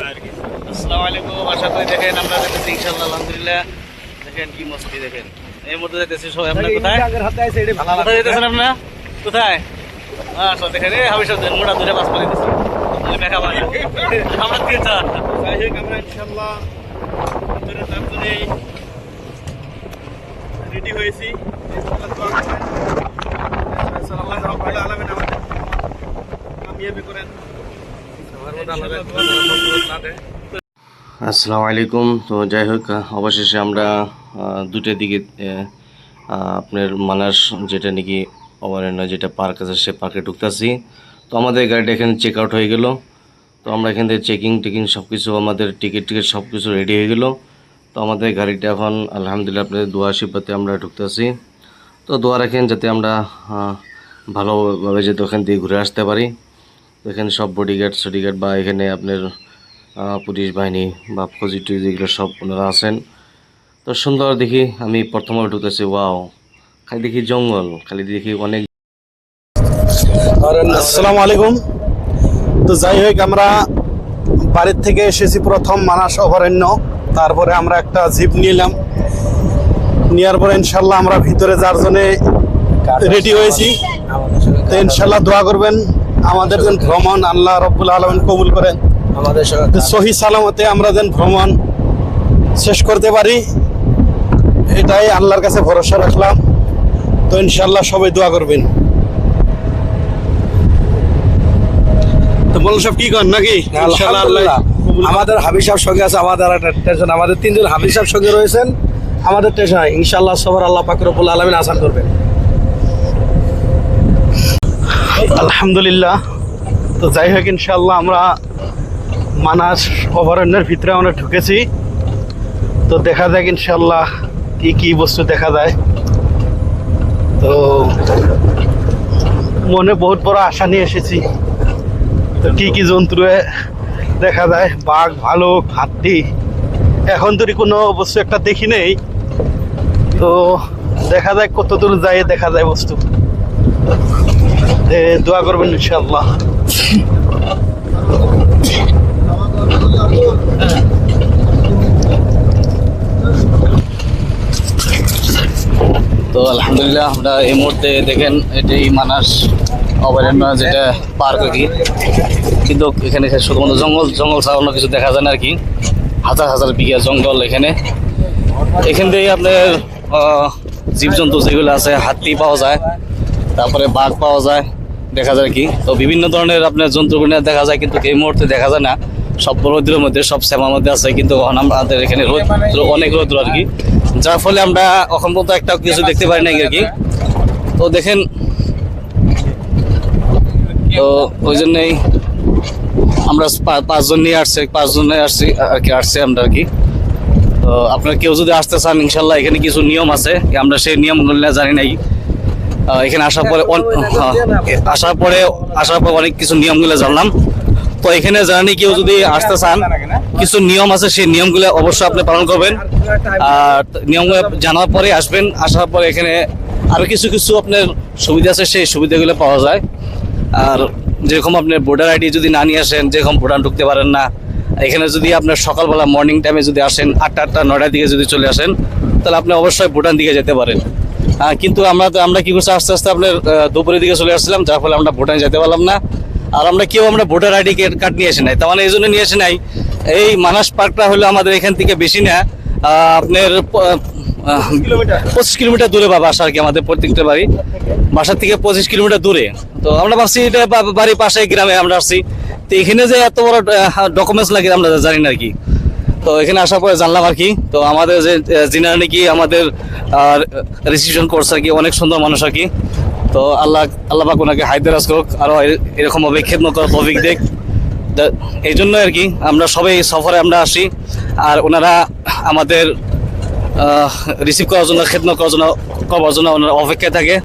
আসসালামু আলাইকুম, আশা করি দেখেন আমরা দেখতেছি ইনশাআল্লাহ আলহামদুলিল্লাহ। দেখেন কি মস্তি, দেখেন এই মুহূর্তে দেখতেছি সবাই। আপনার কোথায় কোথায় যেতেছেন আপনারা? কোথায়? আচ্ছা দেখেন এই হাবিব সাহেব মোটা দূরে পাস করে দিচ্ছি দেখা পাই আমরা কি চা যাই হোক আমরা ইনশাআল্লাহ ভিতরে তার জন্যই রেডি হয়েছি। আল্লাহ রাব্বুল আলামিন আমাদের কামিয়াবি করেন। আসসালামু আলাইকুম। তো যাই হোক অবশেষে আমরা দুটোর দিকে আপনার মানাস যেটা নাকি অভয়ারণ্য যেটা পার্ক আছে সে পার্কে ঢুকতেছি। তো আমাদের গাড়িটা এখানে চেক আউট হয়ে গেল। তো আমরা এখান থেকে টেকিং সব কিছু আমাদের টিকিট সব কিছু রেডি হয়ে গেল। তো আমাদের গাড়িটা এখন আলহামদুলিল্লাহ আপনাদের দোয়া আশীর্বাদে আমরা ঢুকতেছি। তো দোয়া রাখেন যাতে আমরা ভালোভাবে যাতে ওখান দিয়ে ঘুরে আসতে পারি। এখানে সব বডিগার্ড বা এখানে আপনার পুলিশ বাহিনী বা ফৌজি টুজি এগুলো সব ওনারা আছেন। তো সুন্দর দেখি আমি প্রথমে ঢুকতেছি, ওয়াও, খালি দেখি জঙ্গল, খালি দেখি অনেক। আসসালামু আলাইকুম। তো যাই হোক আমরা বাড়ির থেকে এসেছি প্রথম মানাস অভয়ারণ্য। তারপরে আমরা একটা জিপ নিলাম, নেওয়ার পরে ইনশাল্লাহ আমরা ভিতরে যার জন্যে রেডি হয়েছি। তো ইনশাল্লাহ দোয়া করবেন আমাদের যেন ভ্রমণ আল্লাহ রাব্বুল আলামিন কবুল করেন, আমাদের সহি সালামতে আমরা যেন ভ্রমণ শেষ করতে পারি, এটাই আল্লাহর কাছে ভরসা রাখলাম। তো ইনশাল্লাহ সবাই দোয়া করবেন। তো বল সব কি করেন নাকি? ইনশাআল্লাহ আল্লাহ আমাদের হাবিব সাহেব সঙ্গে আছে, আমাদের একটা টেনশন, আমাদের তিনজন হাবিব সাহেব সঙ্গে রয়েছেন, আমাদের টেনশন ইনশাআল্লাহ সবার আল্লাহ পাক রব্বুল আলামিন আসান করবেন। আলহামদুলিল্লাহ। তো যাই হোক ইনশাআল্লাহ আমরা মানাস অভয়ারণ্যের ভিতরে আমরা ঢুকেছি। তো দেখা যাক ইনশাআল্লাহ কি কি বস্তু দেখা যায়। তো মনে বহুত বড় আশা নিয়ে এসেছি। তো কি কি জন্তু দেখা যায়, বাঘ, ভালুক, হাতি। এখন তো কোনো বস্তু একটা দেখি নেই। তো দেখা যায় কত দূর যায়, দেখা যায় বস্তু। দোয়া করবেন ইনশাআল্লাহ। তো আলহামদুলিল্লাহ আমরা এই মুহূর্তে দেখেন এটাই মানাস অভয়ারণ্য যেটা পার্ক আর কি, কিন্তু এখানে শুধুমাত্র জঙ্গল ছাড়া অন্য কিছু দেখা যায় না আর কি। হাজার বিঘা জঙ্গল এখান থেকে আপনার জীবজন্তু যেগুলো আছে, হাতি পাওয়া যায়, তারপরে বাঘ পাওয়া যায়, দেখা যায় কি। তো বিভিন্ন ধরনের আপনার জন্তুগুলো দেখা যায়, কিন্তু এই মুহূর্তে দেখা যায় না। সব রৌদ্রের মধ্যে, সব শ্যামার মধ্যে আছে, কিন্তু আমাদের এখানে অনেক রৌদ্র আর কি, যার ফলে আমরা এখন পর্যন্ত একটা কিছু দেখতে পারি না আর কি। তো দেখেন, তো ওই জন্যই আমরা পাঁচজনে আসছি আমরা আর কি। তো আপনার কেউ যদি আসতে চান ইনশাল্লাহ এখানে কিছু নিয়ম আছে, আমরা সেই নিয়মগুলো জানি নাই। এখানে আসার পরে অনেক কিছু নিয়মগুলো জানলাম। তো এখানে জানি কেউ যদি আসতে চান, কিছু নিয়ম আছে, সেই নিয়মগুলো অবশ্যই আপনি পালন করবেন। আর নিয়মগুলো জানার পরে আসবেন। আসার পরে এখানে আরো কিছু আপনার সুবিধা আছে, সেই সুবিধাগুলো পাওয়া যায়। আর যেরকম আপনার ভোটার আইডি যদি না নিয়ে আসেন, যেরকম ভুটান ঢুকতে পারেন না। এখানে যদি আপনার সকালবেলা মর্নিং টাইমে যদি আসেন, 8টা-9টার দিকে যদি চলে আসেন, তাহলে আপনি অবশ্যই ভুটান দিকে যেতে পারেন। কিন্তু আমরা কি করছি, আস্তে আস্তে আপনার দুপুরের দিকে চলে আসছিলাম, যার ফলে আমরা ভুটানে যেতে পারলাম না। আর আমরা ভোটার আইডি কার্ড নিয়ে আসি নাই, তার মানে এই জন্য নিয়ে আসি নাই। এই মানাস পার্কটা হলো আমাদের এখান থেকে বেশি না, আপনার 25 কিলোমিটার দূরে বাসা আর কি। আমাদের প্রত্যেকটা বাসার থেকে 25 কিলোমিটার দূরে। তো আমরা ভাবছি এটা বাড়ির পাশে গ্রামে আমরা আসছি। তো এখানে যে এত বড় ডকুমেন্টস লাগে আমরা জানি না আর কি। তো এখানে আসার পরে জানলাম আর কি। তো আমাদের যিনারা নাকি আমাদের রেজিস্ট্রেশন করছে আর কি, অনেক সুন্দর মানুষ আর কি। তো আল্লাহ পাক ওনাকে হায়দারাজ করুক, আরো এরকম ভাবে খেদমত করার তৌফিক দেখ। এই জন্য আর কি আমরা সবাই সফরে আমরা আসি, আর ওনারা আমাদের রিসিভ করার জন্য, খেদমত করার জন্য ওনারা অপেক্ষায় থাকে।